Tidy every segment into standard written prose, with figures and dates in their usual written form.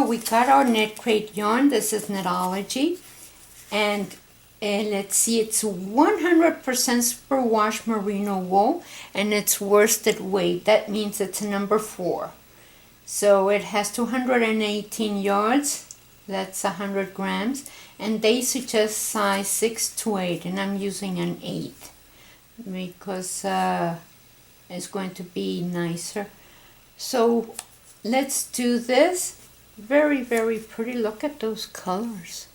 we got our Knitcrate yarn. This is Knitology, and let's see, it's 100% superwash merino wool, and it's worsted weight. That means it's number 4. So it has 218 yards, that's 100 grams, and they suggest size 6 to 8, and I'm using an 8 because it's going to be nicer. So let's do this. Very, very pretty. Look at those colors.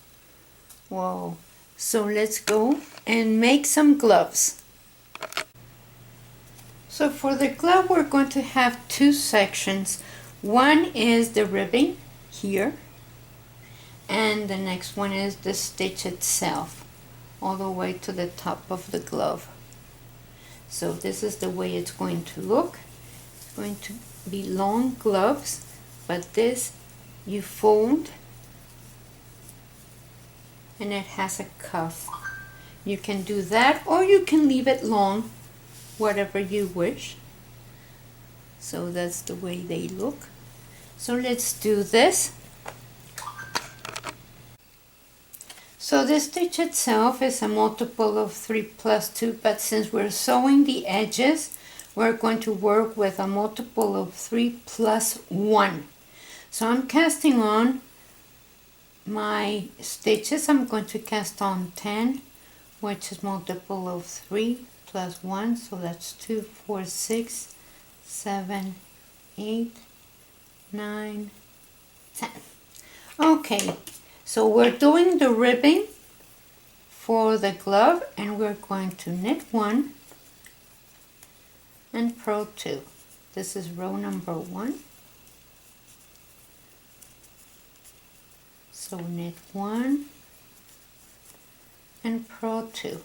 Whoa. So let's go and make some gloves. So for the glove, we're going to have 2 sections. One is the ribbing here, and the next one is the stitch itself, all the way to the top of the glove. So this is the way it's going to look. It's going to be long gloves, but this you fold, and it has a cuff. You can do that, or you can leave it long, whatever you wish. So that's the way they look. So let's do this. So the stitch itself is a multiple of 3 plus 2, but since we're sewing the edges, we're going to work with a multiple of 3 plus 1. So I'm casting on my stitches. I'm going to cast on 10, which is multiple of 3 plus 1, so that's 2, 4, 6, 7, 8, 9, 10. Okay, so we're doing the ribbing for the glove, and we're going to knit 1 and purl 2. This is row number 1. So knit 1 and purl 2.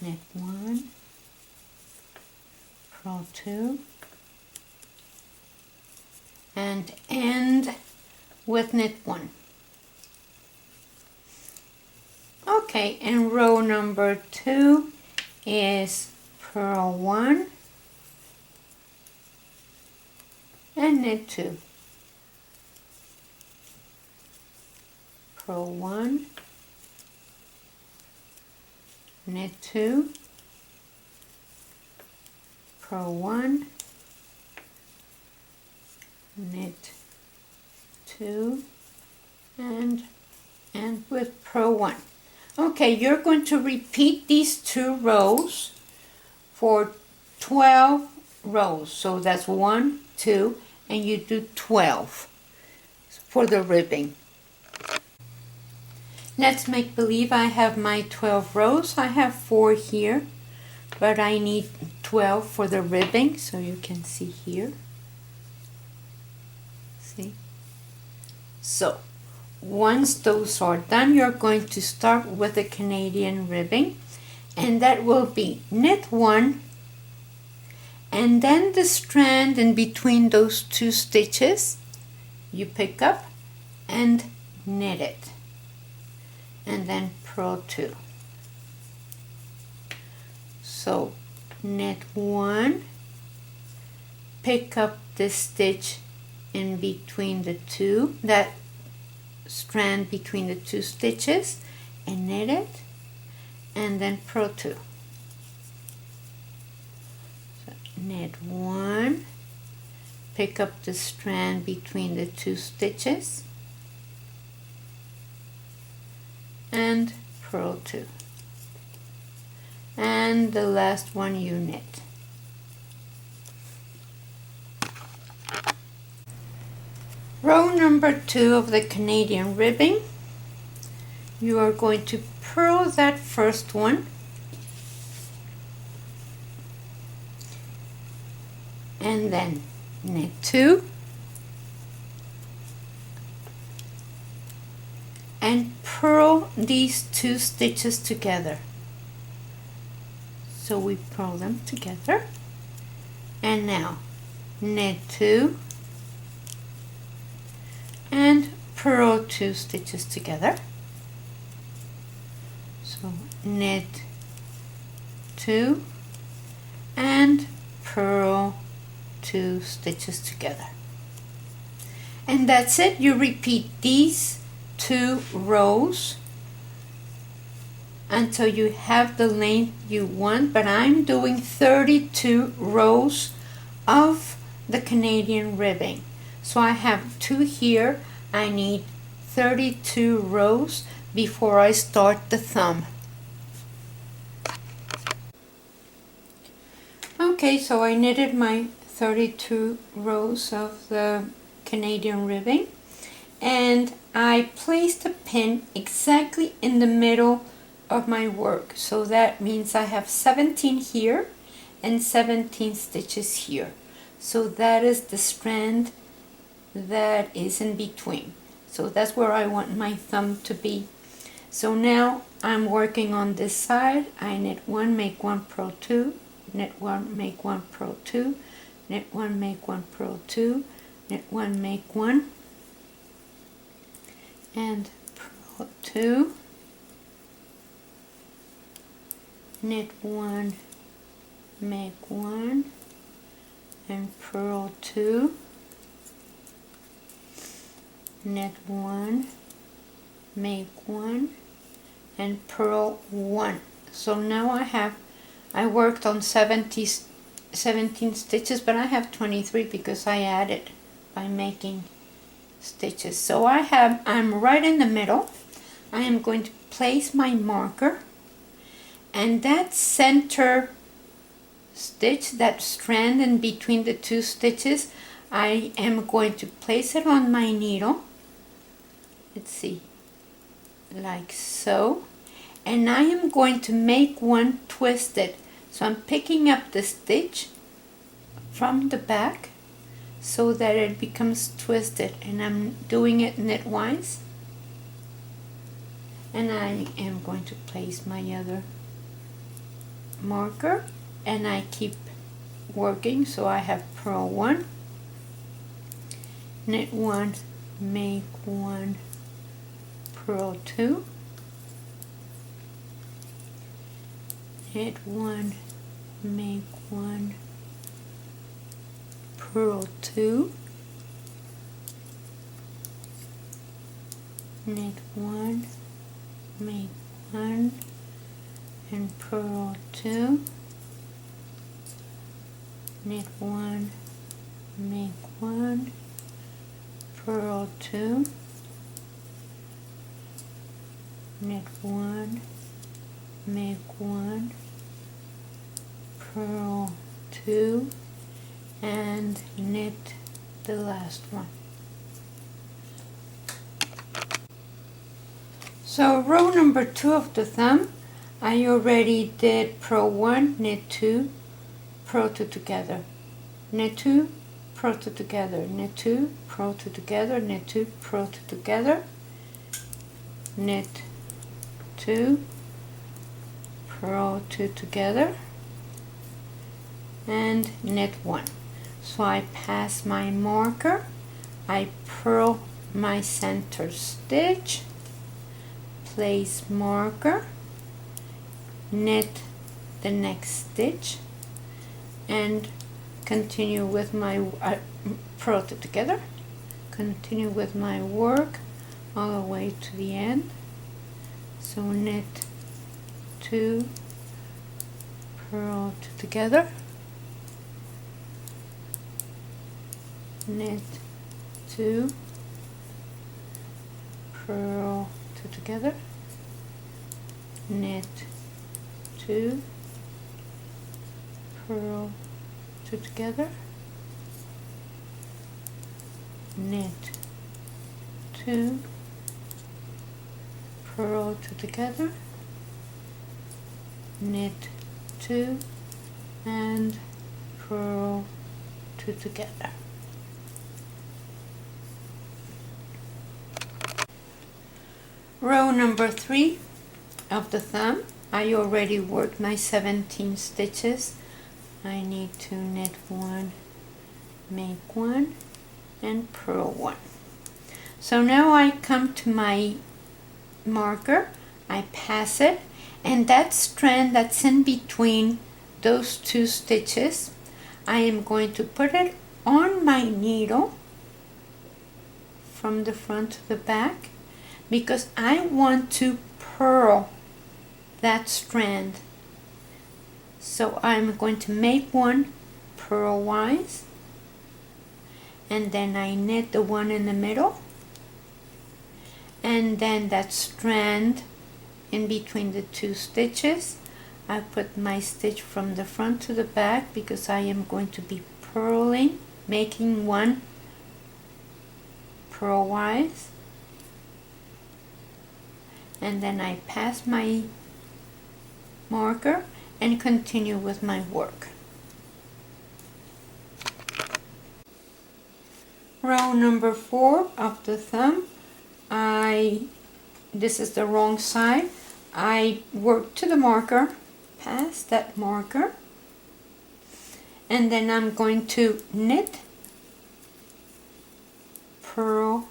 Knit 1, purl 2, and end with knit 1. Okay, and row number 2 is purl 1 and knit 2. Purl 1, knit 2, purl 1, knit 2, and end with purl 1. Okay, you're going to repeat these 2 rows for 12 rows. So that's 1, 2, and you do 12 for the ribbing. Let's make believe I have my 12 rows. I have 4 here, but I need 12 for the ribbing, so you can see here. See? So once those are done, you're going to start with the Canadian ribbing, and that will be knit 1, and then the strand in between those 2 stitches you pick up and knit it, and then purl 2. So knit 1, pick up the stitch in between the 2, that strand between the 2 stitches, and knit it, and then purl 2. So knit 1, pick up the strand between the 2 stitches, and purl 2, and the last one you knit. Row number 2 of the Canadian ribbing, you are going to purl that first one, and then knit 2, and purl these 2 stitches together. So we purl them together, and now knit 2 and purl 2 stitches together. So knit 2 and purl two stitches together. And that's it. You repeat these 2 rows until you have the length you want, but I'm doing 32 rows of the Canadian ribbing. So I have 2 here. I need 32 rows before I start the thumb. Okay, so I knitted my 32 rows of the Canadian ribbing, and I placed a pin exactly in the middle of my work. So that means I have 17 here and 17 stitches here. So that is the strand that is in between. So that's where I want my thumb to be. So now I'm working on this side. I knit 1, make 1, purl 2, knit 1, make 1, purl 2, knit 1, make 1, purl 2, knit 1, make 1, and purl 2, knit 1, make 1, and purl 2, knit 1, make 1, and purl 1. So now I worked on 17 stitches, but I have 23 because I added by making stitches. So I'm right in the middle. I am going to place my marker, and that center stitch, that strand in between the 2 stitches, I am going to place it on my needle. Let's see, like so, and I am going to make 1 twisted. So I'm picking up the stitch from the back so that it becomes twisted, and I'm doing it knitwise, and I am going to place my other marker, and I keep working. So I have purl 1, knit 1, make 1, purl 2, knit 1, make 1, purl 2, knit 1, make 1, and purl 2, knit 1, make 1, purl 2, knit 1, make 1, purl 2, and knit the last one. So row number 2 of the thumb, I already did purl 1, knit 2, purl 2 together, knit 2, purl 2 together, knit 2, purl 2 together, knit 2, purl 2 together, knit 2, purl 2 together, and knit 1. So I pass my marker, I purl my center stitch, place marker, knit the next stitch, and continue with my purl 2 together, continue with my work all the way to the end. So knit 2, purl 2 together, knit 2, purl 2 together, knit 2, purl 2 together, knit 2, purl 2 together, knit 2, and purl 2 together. Row number 3 of the thumb, I already worked my 17 stitches. I need to knit 1, make 1, and purl 1. So now I come to my marker, I pass it, and that strand that's in between those 2 stitches, I am going to put it on my needle from the front to the back because I want to purl that strand. So I'm going to make one purlwise, and then I knit the one in the middle, and then that strand in between the two stitches, I put my stitch from the front to the back because I am going to be purling, making one purlwise, and then I pass my marker and continue with my work. Row number 4 of the thumb, this is the wrong side. I work to the marker, pass that marker, and then I'm going to knit, purl,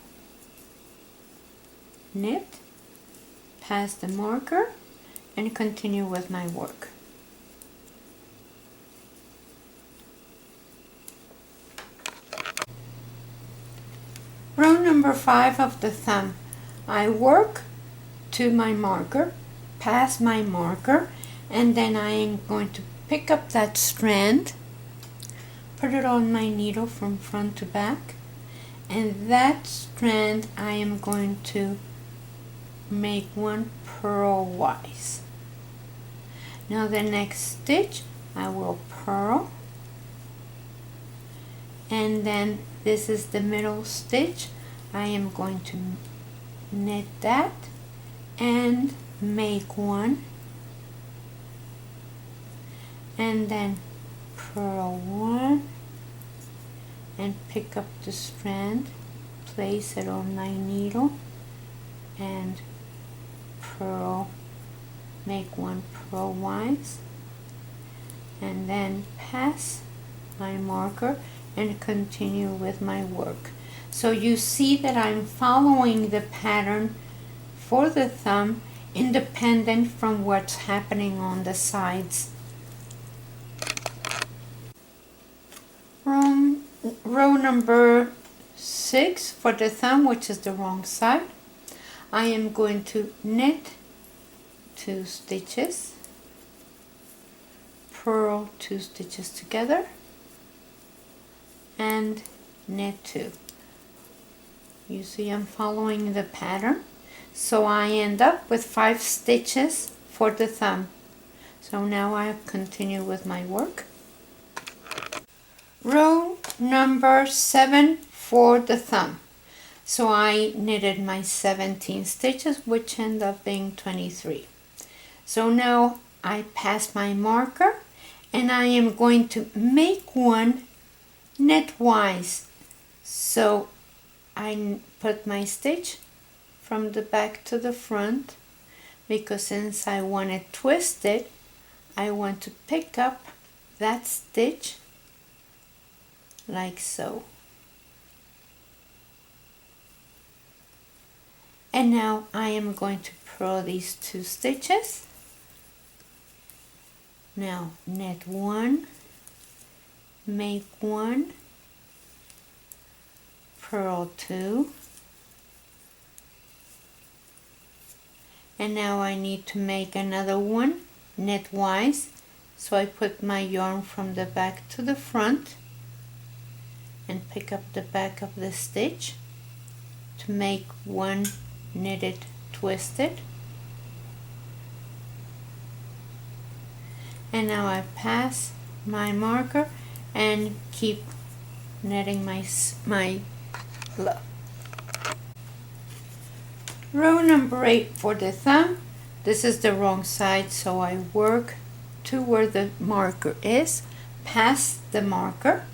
knit, pass the marker, and continue with my work. Row number 5 of the thumb, I work to my marker, pass my marker, and then I am going to pick up that strand, put it on my needle from front to back, and that strand I am going to make one purlwise. Now the next stitch I will purl, and then this is the middle stitch. I am going to knit that and make one, and then purl one and pick up the strand, place it on my needle and purl, make one purlwise, and then pass my marker and continue with my work. So you see that I'm following the pattern for the thumb independent from what's happening on the sides. Row number 6 for the thumb, which is the wrong side, I am going to knit 2 stitches, purl 2 stitches together, and knit 2. You see I'm following the pattern, so I end up with 5 stitches for the thumb. So now I continue with my work. Row number 7 for the thumb. So I knitted my 17 stitches, which end up being 23. So now I pass my marker and I am going to make one knitwise. So I put my stitch from the back to the front because since I want it twisted, I want to pick up that stitch like so. And now I am going to purl these 2 stitches. Now knit 1, make 1, purl 2, and now I need to make another one knitwise, so I put my yarn from the back to the front and pick up the back of the stitch to make one knitted twisted, and now I pass my marker and keep knitting my glove. Row number 8 for the thumb. This is the wrong side, so I work to where the marker is, pass the marker.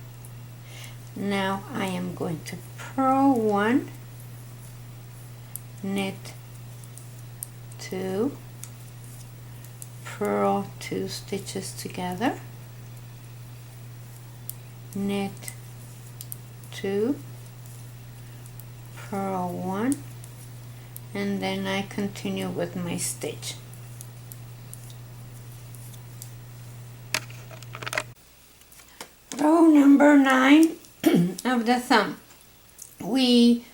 Now I am going to purl 1, knit 2, purl 2 stitches together, knit 2, purl 1, and then I continue with my stitch. Row number 9 of the thumb. We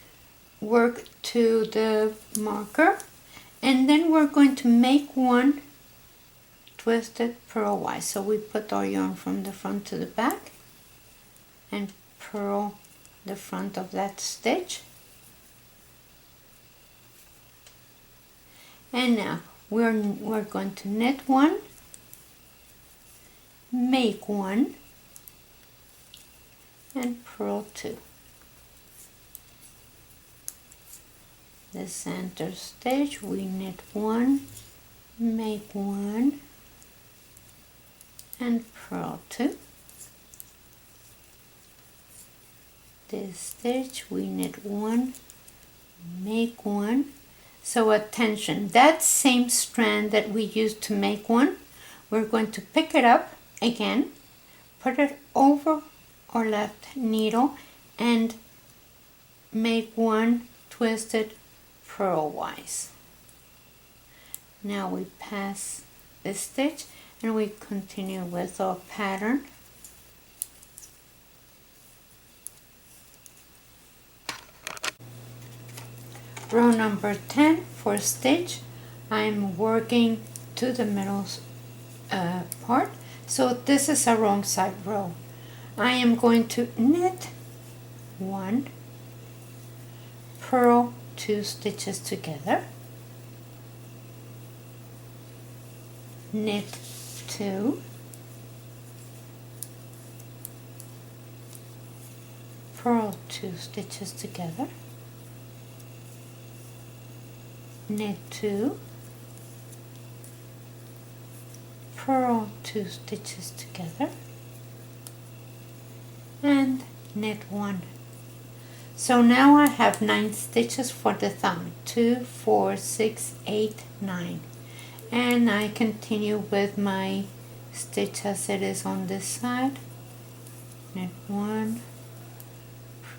work to the marker, and then we're going to make one twisted purlwise. So we put our yarn from the front to the back and purl the front of that stitch. And now we're going to knit one, make one, and purl two. The center stitch, we knit one, make one, and purl two. This stitch, we knit one, make one. So attention, that same strand that we used to make one, we're going to pick it up again, put it over our left needle, and make one twisted purlwise. Now we pass this stitch and we continue with our pattern. Row number 10 for stitch, I'm working to the middle part, so this is a wrong side row. I am going to knit one, purl two stitches together, knit two, purl two stitches together, knit two, purl two stitches together, and knit one. So now I have 9 stitches for the thumb, 2, 4, 6, 8, 9, and I continue with my stitch as it is on this side. Knit one,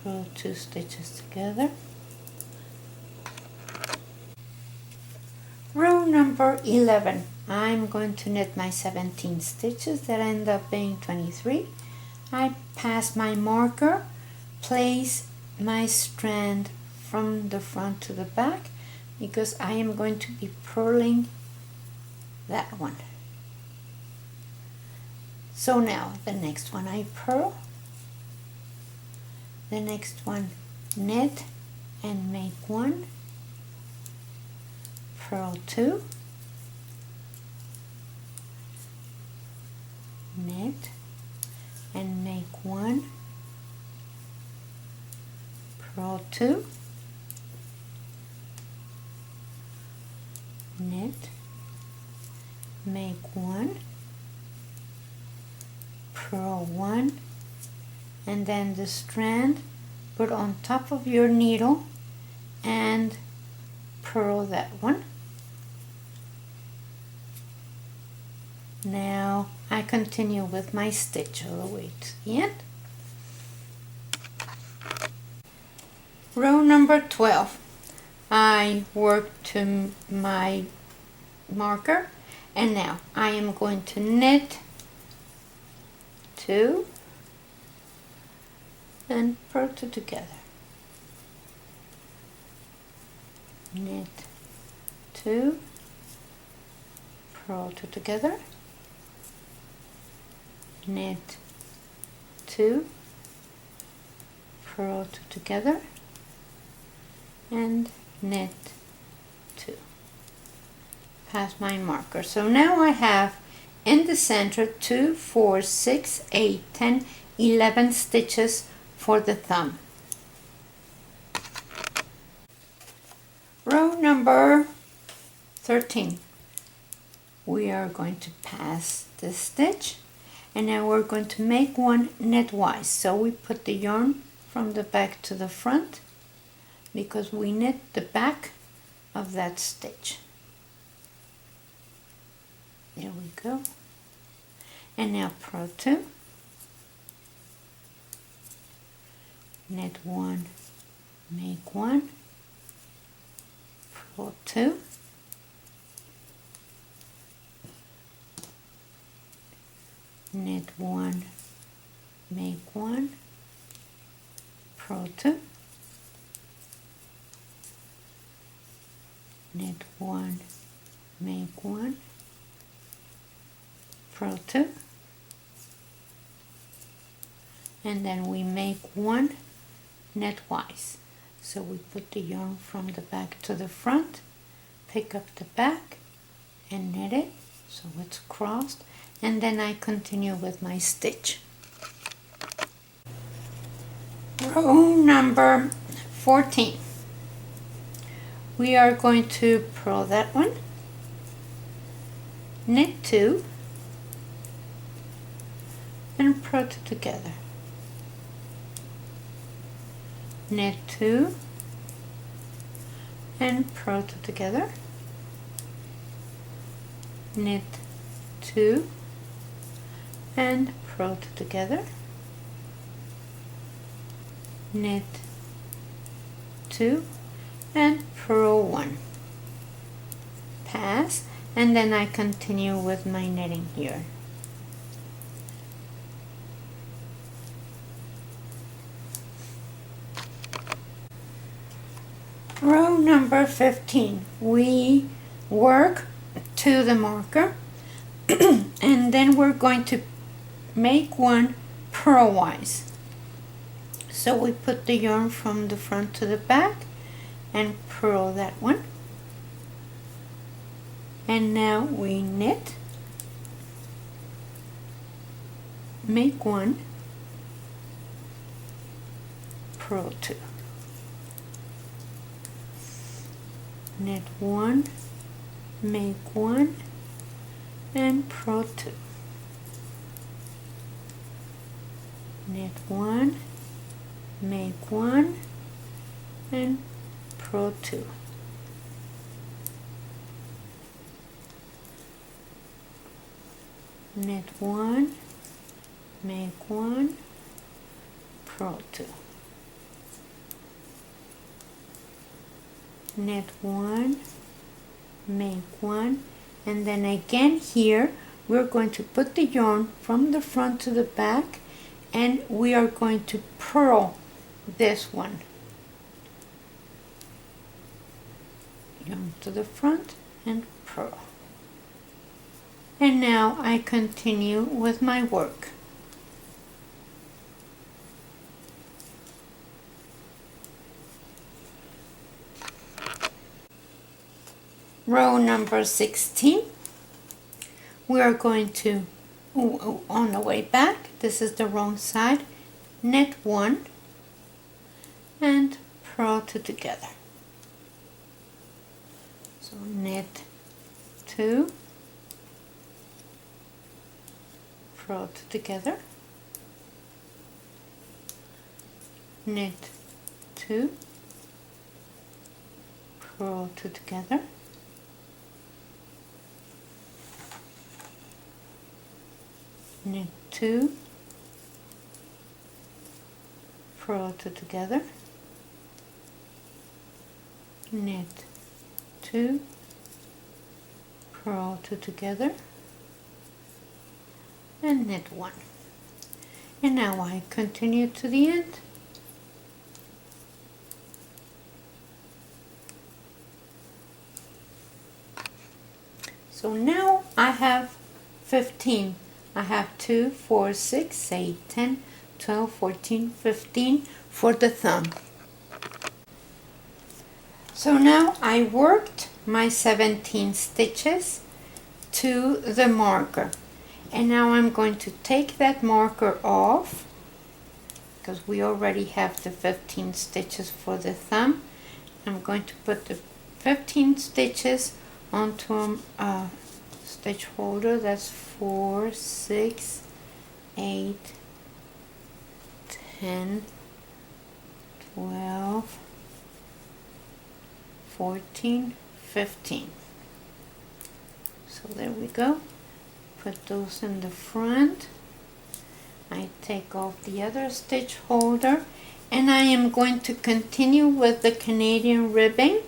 purl two stitches together. Row number 11, I'm going to knit my 17 stitches that end up being 23. I pass my marker, place my strand from the front to the back because I am going to be purling that one. So now the next one I purl, the next one knit and make one, purl two, knit and make one, purl two, knit, make one, purl one, and then the strand put on top of your needle and purl that one. Now I continue with my stitch all the way to the end. Row number 12, I work to my marker, and now I am going to knit two and purl two together. Knit two, purl two together, knit two, purl two together, and knit two. Pass my marker. So now I have in the center 2, 4, 6, 8, 10, 11 stitches for the thumb. Row number 13. We are going to pass the stitch, and now we're going to make one knitwise. So we put the yarn from the back to the front because we knit the back of that stitch. There we go. And now purl two, knit one, make one, purl two, knit one, make one, purl 2, knit 1, make 1, purl 2, and then we make 1 knitwise. So we put the yarn from the back to the front, pick up the back and knit it so it's crossed, and then I continue with my stitch. Row number 14. We are going to purl that one, knit 2, and purl 2 together. Knit 2 and purl 2 together. Knit 2 and purl 2 together. Knit 2 and purl 1. Pass, and then I continue with my knitting here. Row number 15. We work to the marker and then we're going to make 1 purlwise. So we put the yarn from the front to the back and purl that one, and now we knit, make 1, purl 2, knit 1, make 1, and purl 2, knit 1, make 1, and purl 2, knit 1, make 1, purl 2, knit 1, make 1, and then again here we're going to put the yarn from the front to the back and we are going to purl this one. Yarn to the front and purl. And now I continue with my work. Row number 16. We are going to, on the way back, this is the wrong side, knit 1 and purl 2 together. So knit 2, purl 2 together, knit 2, purl 2 together, knit 2, purl 2 together, knit 2, purl 2 together, and knit 1. And now I continue to the end. So now I have 15. I have 2, 4, 6, 8, 10, 12, 14, 15 for the thumb. So now I worked my 17 stitches to the marker. And now I'm going to take that marker off because we already have the 15 stitches for the thumb. I'm going to put the 15 stitches onto a stitch holder. That's 4, 6, 8, 10, 12, 14, 15. So there we go. Put those in the front. I take off the other stitch holder and I am going to continue with the Canadian ribbing.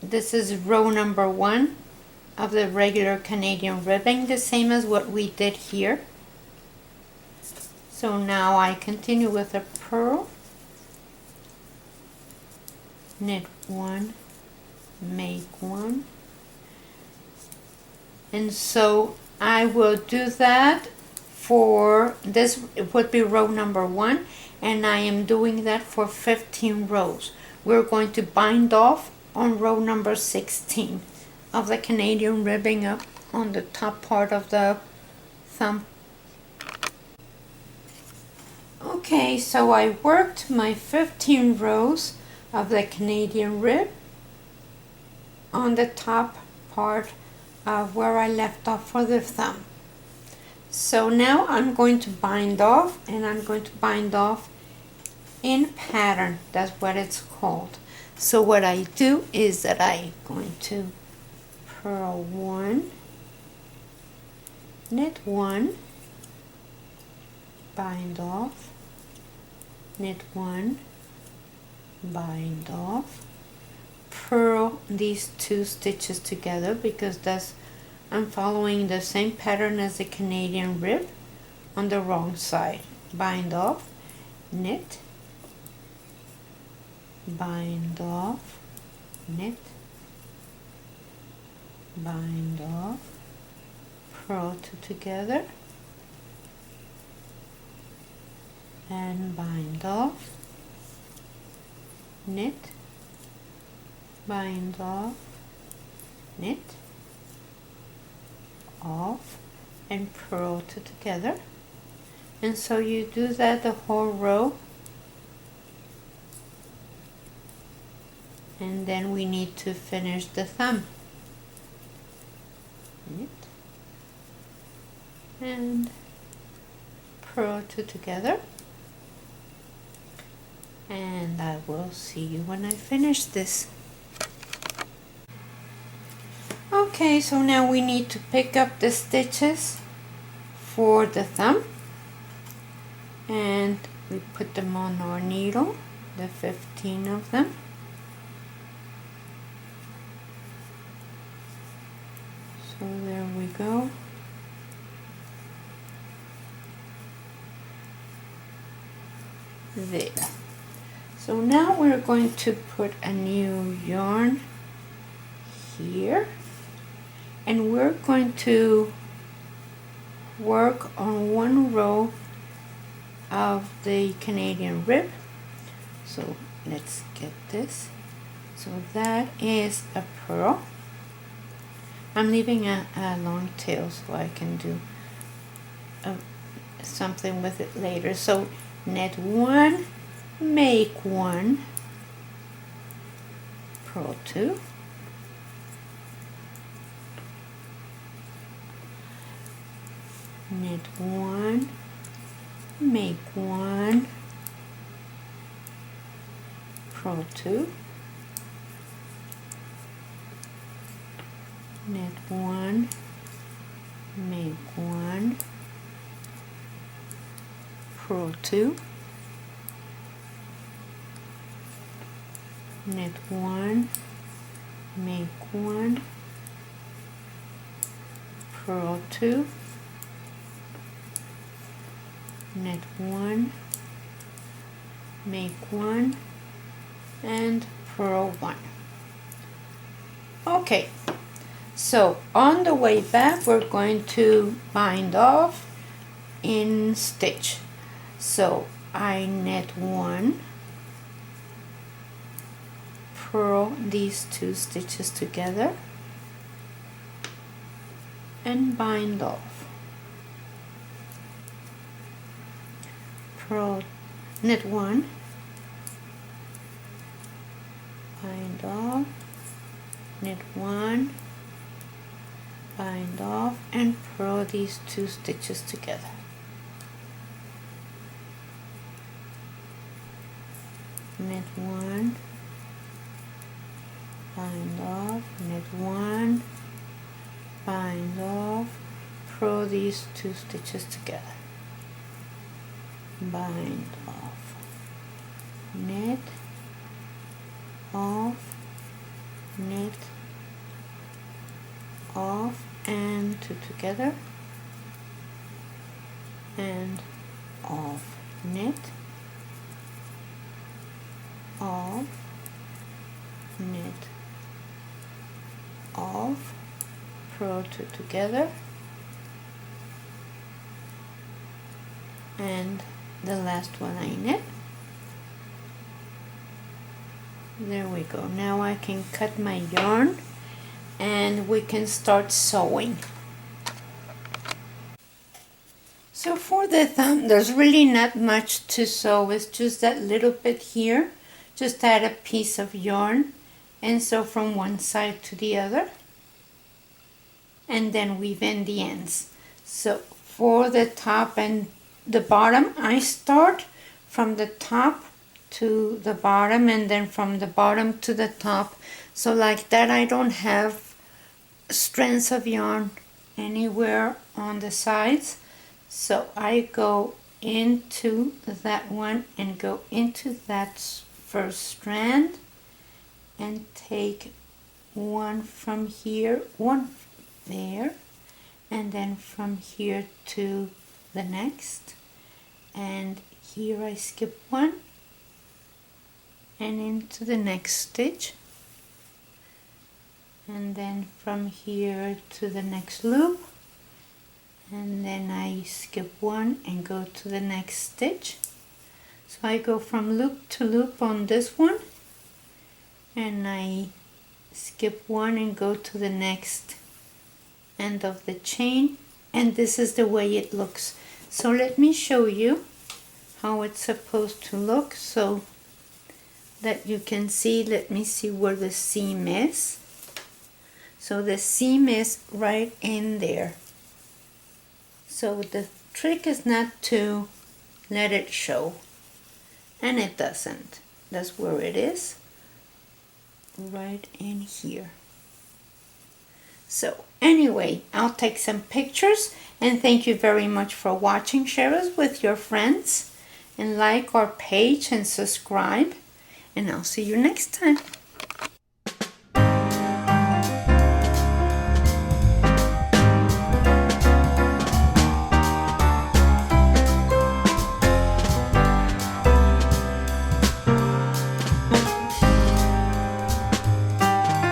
This is row number 1 of the regular Canadian ribbing, the same as what we did here. So now I continue with a purl, knit one, make one, and so I will do that for this. It would be row number 1, and I am doing that for 15 rows. We're going to bind off on row number 16 of the Canadian ribbing up on the top part of the thumb. Okay, so I worked my 15 rows of the Canadian rib on the top part of where I left off for the thumb. So now I'm going to bind off, and I'm going to bind off in pattern. That's what it's called. So what I do is that I'm going to purl 1, knit 1, bind off, knit 1, bind off, purl these 2 stitches together because I'm following the same pattern as the Canadian rib on the wrong side. Bind off, knit, bind off, knit, bind off, purl 2 together, and bind off, knit, bind off, knit, off, and purl 2 together. And so you do that the whole row, and then we need to finish the thumb. Knit and purl 2 together, and I will see you when I finish this. Okay, so now we need to pick up the stitches for the thumb, and we put them on our needle, the 15 of them. So there we go. There. So now we're going to put a new yarn here, and we're going to work on 1 row of the Canadian rib. So let's get this. So that is a purl. I'm leaving a long tail so I can do something with it later. So knit 1, make 1, purl 2, knit 1, make 1, purl 2, knit 1, make 1, purl 2, knit 1, make 1, purl 2, knit 1, make 1, and purl 1. Okay, so on the way back we're going to bind off in stitch. So I knit 1, purl these 2 stitches together, and bind off. Purl, knit 1, bind off, knit 1, bind off, and purl these 2 stitches together. Knit 1, bind off, knit 1, bind off, purl these 2 stitches together, bind off, knit, off, knit, off, and 2 together, and off, knit, knit off, purl two together, and the last one I knit. There we go. Now I can cut my yarn and we can start sewing. So for the thumb, there's really not much to sew. It's just that little bit here. Just add a piece of yarn and sew from one side to the other, and then weave in the ends. So for the top and the bottom, I start from the top to the bottom and then from the bottom to the top. So like that, I don't have strands of yarn anywhere on the sides. So I go into that one and go into that first strand and take one from here, one there, and then from here to the next, and here I skip one and into the next stitch, and then from here to the next loop, and then I skip one and go to the next stitch. So I go from loop to loop on this one, and I skip one and go to the next end of the chain, and this is the way it looks. So let me show you how it's supposed to look so that you can see. Let me see where the seam is. So the seam is right in there. So the trick is not to let it show, and it doesn't. That's where it is, right in here. So anyway, I'll take some pictures, and thank you very much for watching. Share us with your friends and like our page and subscribe, and I'll see you next time.